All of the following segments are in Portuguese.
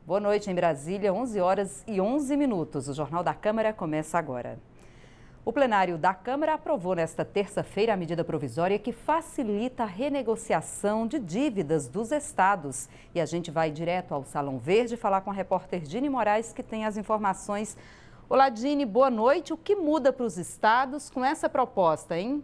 Boa noite em Brasília, 11 horas e 11 minutos. O Jornal da Câmara começa agora. O plenário da Câmara aprovou nesta terça-feira a medida provisória que facilita a renegociação de dívidas dos estados. E a gente vai direto ao Salão Verde falar com a repórter Dini Moraes, que tem as informações. Olá, Dini, boa noite. O que muda para os estados com essa proposta, hein?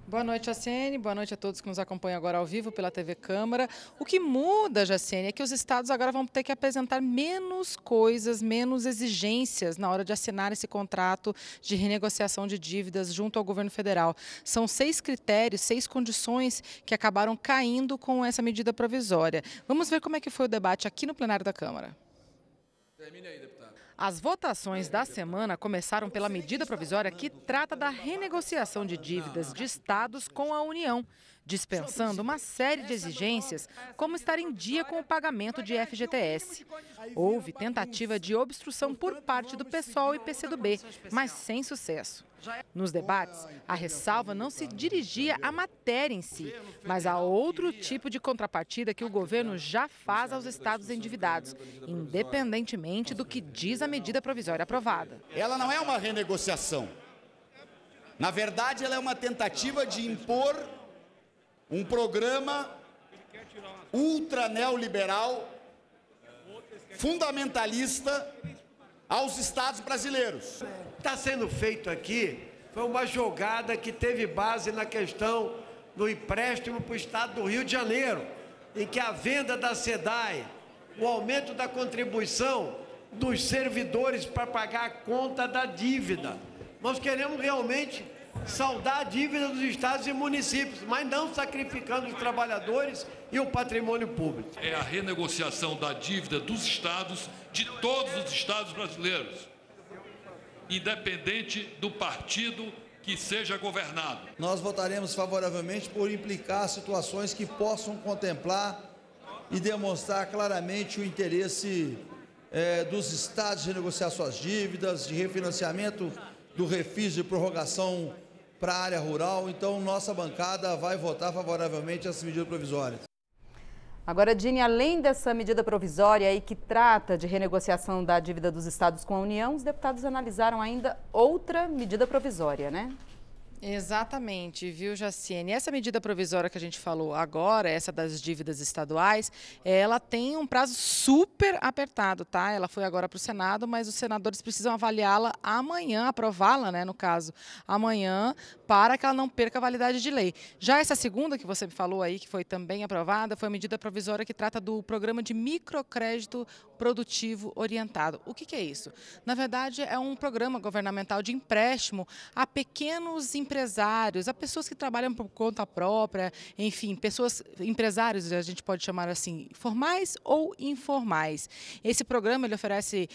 Boa noite, Jaciene. Boa noite a todos que nos acompanham agora ao vivo pela TV Câmara. O que muda, Jaciene, é que os estados agora vão ter que apresentar menos coisas, menos exigências na hora de assinar esse contrato de renegociação de dívidas junto ao governo federal. São 6 critérios, 6 condições que acabaram caindo com essa medida provisória. Vamos ver como é que foi o debate aqui no plenário da Câmara. Termine aí, deputado. As votações da semana começaram pela medida provisória que trata da renegociação de dívidas de estados com a União, dispensando uma série de exigências, como estar em dia com o pagamento de FGTS. Houve tentativa de obstrução por parte do PSOL e PCdoB, mas sem sucesso. Nos debates, a ressalva não se dirigia à matéria em si, mas a outro tipo de contrapartida que o governo já faz aos estados endividados, independentemente do que diz a medida provisória aprovada. Ela não é uma renegociação. Na verdade, ela é uma tentativa de impor um programa ultra neoliberal, fundamentalista aos estados brasileiros. Está sendo feito aqui foi uma jogada que teve base na questão do empréstimo para o estado do Rio de Janeiro, em que a venda da SEDAI, o aumento da contribuição dos servidores para pagar a conta da dívida. Nós queremos realmente saldar a dívida dos estados e municípios, mas não sacrificando os trabalhadores e o patrimônio público. É a renegociação da dívida dos estados, de todos os estados brasileiros, independente do partido que seja governado. Nós votaremos favoravelmente por implicar situações que possam contemplar e demonstrar claramente o interesse dos estados de renegociar suas dívidas, de refinanciamento do refis de prorrogação para a área rural. Então, nossa bancada vai votar favoravelmente essa medida provisória. Agora, Dini, além dessa medida provisória aí que trata de renegociação da dívida dos estados com a União, os deputados analisaram ainda outra medida provisória, né? Exatamente, viu, Jaciene? Essa medida provisória que a gente falou agora, essa das dívidas estaduais, ela tem um prazo super apertado, tá? Ela foi agora para o Senado, mas os senadores precisam avaliá-la amanhã, aprová-la, né, no caso, amanhã, para que ela não perca a validade de lei. Já essa segunda que você me falou aí, que foi também aprovada, foi a medida provisória que trata do programa de microcrédito produtivo orientado. O que é isso? Na verdade, é um programa governamental de empréstimo a pequenos empresários, a pessoas que trabalham por conta própria, enfim, empresários, a gente pode chamar assim, formais ou informais. Esse programa ele oferece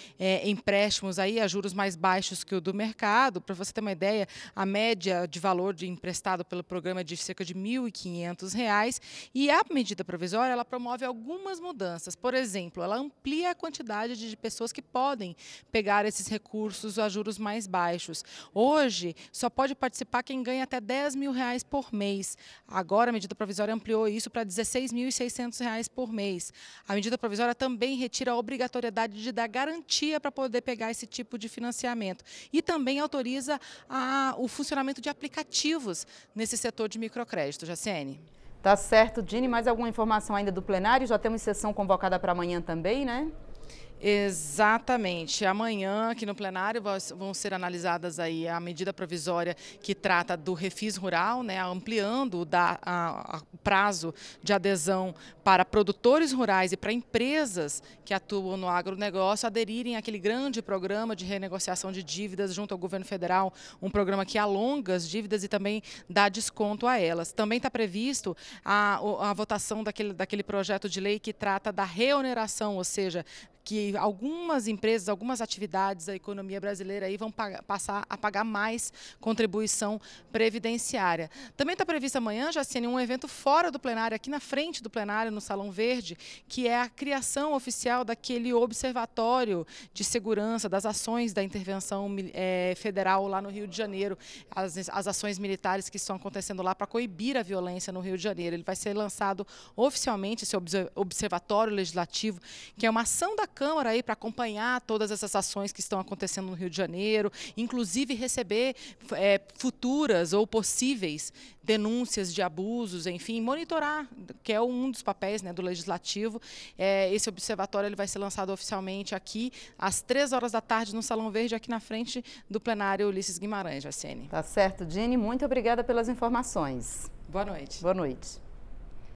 empréstimos aí a juros mais baixos que o do mercado. Para você ter uma ideia, a média de valor de emprestado pelo programa é de cerca de R$ 1.500 e a medida provisória ela promove algumas mudanças. Por exemplo, ela amplia a quantidade de pessoas que podem pegar esses recursos a juros mais baixos. Hoje, só pode participar quem ganha até R$ 10.000 por mês. Agora, a medida provisória ampliou isso para R$ 16.600 por mês. A medida provisória também retira a obrigatoriedade de dar garantia para poder pegar esse tipo de financiamento. E também autoriza o funcionamento de aplicativos nesse setor de microcrédito. Jaciene? Tá certo, Dini. Mais alguma informação ainda do plenário? Já temos sessão convocada para amanhã também, né? Exatamente. Amanhã, aqui no plenário, vão ser analisadas aí a medida provisória que trata do refis rural, né, ampliando o prazo de adesão para produtores rurais e para empresas que atuam no agronegócio aderirem àquele grande programa de renegociação de dívidas junto ao governo federal, um programa que alonga as dívidas e também dá desconto a elas. Também está previsto a votação daquele projeto de lei que trata da reoneração, ou seja, que algumas empresas, algumas atividades da economia brasileira aí vão passar a pagar mais contribuição previdenciária. Também está previsto amanhã, Jaciene, um evento fora do plenário, aqui na frente do plenário, no Salão Verde, que é a criação oficial daquele observatório de segurança das ações da intervenção federal lá no Rio de Janeiro, as ações militares que estão acontecendo lá para coibir a violência no Rio de Janeiro. Ele vai ser lançado oficialmente, esse observatório legislativo, que é uma ação da Câmara aí para acompanhar todas essas ações que estão acontecendo no Rio de Janeiro, inclusive receber futuras ou possíveis denúncias de abusos, enfim, monitorar, que é um dos papéis, né, do Legislativo. Esse observatório ele vai ser lançado oficialmente aqui às 3 horas da tarde no Salão Verde, aqui na frente do plenário Ulisses Guimarães, Jaciene. Tá certo, Dini, muito obrigada pelas informações. Boa noite. Boa noite.